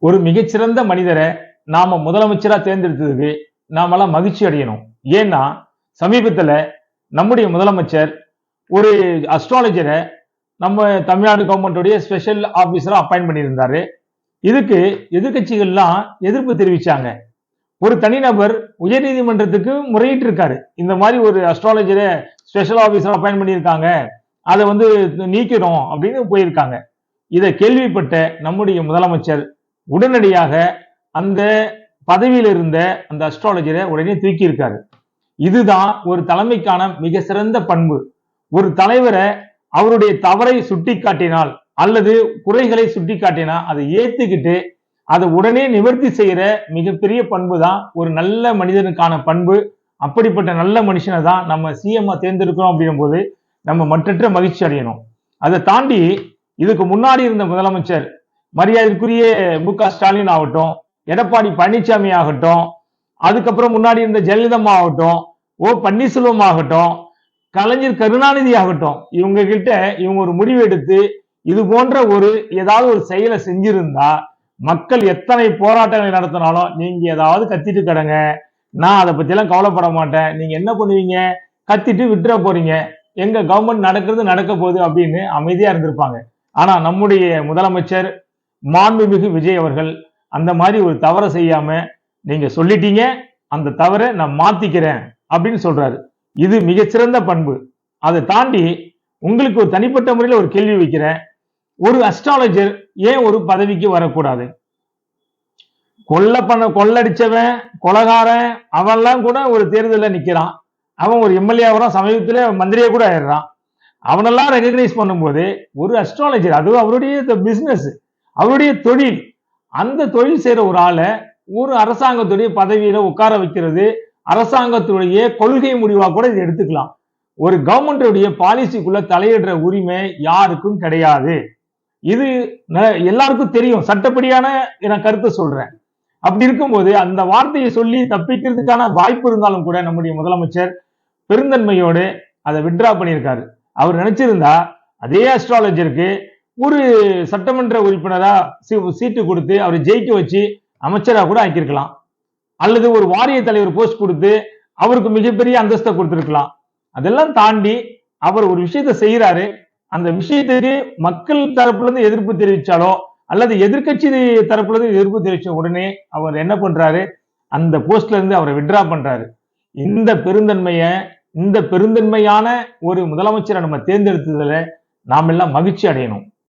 ஒரு மிகச்சிறந்த மனிதரை நாம முதலமைச்சரா தேர்ந்தெடுத்ததுக்கு நாமெல்லாம் மகிழ்ச்சி அடையணும். ஏன்னா சமீபத்துல நம்முடைய முதலமைச்சர் ஒரு அஸ்ட்ராலஜரை நம்ம தமிழ்நாடு கவர்மெண்டோடைய ஸ்பெஷல் ஆபீசரா அப்பாயிண்ட் பண்ணியிருந்தாரு. இதுக்கு எதிர்க்கட்சிகள்லாம் எதிர்ப்பு தெரிவிச்சாங்க. ஒரு தனிநபர் உயர்நீதிமன்றத்துக்கு முறையிட்டு இருக்காரு. இந்த மாதிரி ஒரு அஸ்ட்ராலஜரை ஸ்பெஷல் ஆபீசரா அப்பாயிண்ட் பண்ணியிருக்காங்க, அதை நீக்கணும் அப்படின்னு போயிருக்காங்க. இதை கேள்விப்பட்ட நம்முடைய முதலமைச்சர் உடனடியாக அந்த பதவியில் இருந்த அந்த அஸ்ட்ராலஜரை உடனே தூக்கி இருக்காரு. இதுதான் ஒரு தலைமைக்கான மிக சிறந்த பண்பு. ஒரு தலைவரை அவருடைய தவறை சுட்டி காட்டினால் அல்லது குறைகளை சுட்டி காட்டினா அதை ஏத்துக்கிட்டு அதை உடனே நிவர்த்தி செய்யற மிகப்பெரிய பண்பு தான் ஒரு நல்ல மனிதனுக்கான பண்பு. அப்படிப்பட்ட நல்ல மனுஷனை தான் நம்ம சிஎம் தேர்ந்தெடுக்கிறோம் அப்படின்னும் போது நம்ம மற்றற்ற மகிழ்ச்சி அடையணும். அதை தாண்டி இதுக்கு முன்னாடி இருந்த முதலமைச்சர் மரியாதைக்குரிய மு.க. ஸ்டாலின் ஆகட்டும், எடப்பாடி பழனிசாமி ஆகட்டும், அதுக்கப்புறம் முன்னாடி இருந்த ஜெயலலிதா ஆகட்டும், ஓ பன்னீர்செல்வம் ஆகட்டும், கலைஞர் கருணாநிதி ஆகட்டும், இவங்க கிட்ட இவங்க ஒரு முடிவு எடுத்து இது போன்ற ஏதாவது ஒரு செயலை செஞ்சிருந்தா மக்கள் எத்தனை போராட்டங்களை நடத்தினாலும் நீங்க ஏதாவது கத்திட்டு கிடங்க, நான் அதை பத்தி எல்லாம் கவலைப்பட மாட்டேன், நீங்க என்ன பண்ணுவீங்க, கத்திட்டு விட்டுற போறீங்க, எங்க கவர்மெண்ட் நடக்கிறது நடக்க போகுது அப்படின்னு அமைதியா இருந்திருப்பாங்க. ஆனா நம்முடைய முதலமைச்சர் மாண்புமிகு விஜய் அவர்கள் அந்த மாதிரி ஒரு தவறை செய்யாம நீங்க சொல்லிட்டீங்க, அந்த தவறை நான் மாத்திக்கிறேன் அப்படின்னு சொல்றாரு. இது மிகச்சிறந்த பண்பு. அதை தாண்டி உங்களுக்கு ஒரு தனிப்பட்ட முறையில் ஒரு கேள்வி வைக்கிறேன். ஒரு அஸ்ட்ராலஜர் ஏன் ஒரு பதவிக்கு வரக்கூடாது? கொள்ளடிச்சவன், கொலகாரன், அவன்லாம் கூட ஒரு தேர்தலில் நிக்கிறான். அவன் ஒரு எம்எல்ஏ ஆகிறான், சமீபத்தில் மந்திரியா கூட ஆயிடுறான். அவனெல்லாம் ரெகக்னைஸ் பண்ணும்போது ஒரு அஸ்ட்ராலஜர், அதுவும் அவருடைய பிசினஸ், அவருடைய தொழில், அந்த தொழில் செய்யற ஒரு ஆளை ஒரு அரசாங்கத்துடைய பதவியில உட்கார வைக்கிறது அரசாங்கத்துடைய கொள்கை முடிவா கூட இதை எடுத்துக்கலாம். ஒரு கவர்மெண்டுடைய பாலிசிக்குள்ள தலையிடுற உரிமை யாருக்கும் கிடையாது. இது எல்லாருக்கும் தெரியும். சட்டப்படியான நான் கருத்தை சொல்றேன். அப்படி இருக்கும்போது அந்த வார்த்தையை சொல்லி தப்பிக்கிறதுக்கான வாய்ப்பு இருந்தாலும் கூட நம்முடைய முதலமைச்சர் பெருந்தன்மையோடு அதை வித்ட்ரா பண்ணியிருக்காரு. அவர் நினைச்சிருந்தா அதே அஸ்ட்ராலஜருக்கு ஒரு சட்டமன்ற உறுப்பினரா சீட்டு கொடுத்து அவரை ஜெயிக்க வச்சு அமைச்சரா கூட ஆக்கியிருக்கலாம். அல்லது ஒரு வாரிய தலைவர் போஸ்ட் கொடுத்து அவருக்கு மிகப்பெரிய அந்தஸ்தை கொடுத்திருக்கலாம். அதெல்லாம் தாண்டி அவர் ஒரு விஷயத்தை செய்யறாரு. அந்த விஷயத்துக்கு மக்கள் தரப்புல இருந்து எதிர்ப்பு தெரிவிச்சாலோ அல்லது எதிர்கட்சி தரப்புல இருந்து எதிர்ப்பு தெரிவிச்ச உடனே அவர் என்ன பண்றாரு, அந்த போஸ்ட்ல இருந்து அவரை வித்ட்ரா பண்றாரு. இந்த பெருந்தன்மையான ஒரு முதலமைச்சரை நம்ம தேர்ந்தெடுத்ததுல நாம் எல்லாம் மகிழ்ச்சி அடையணும்.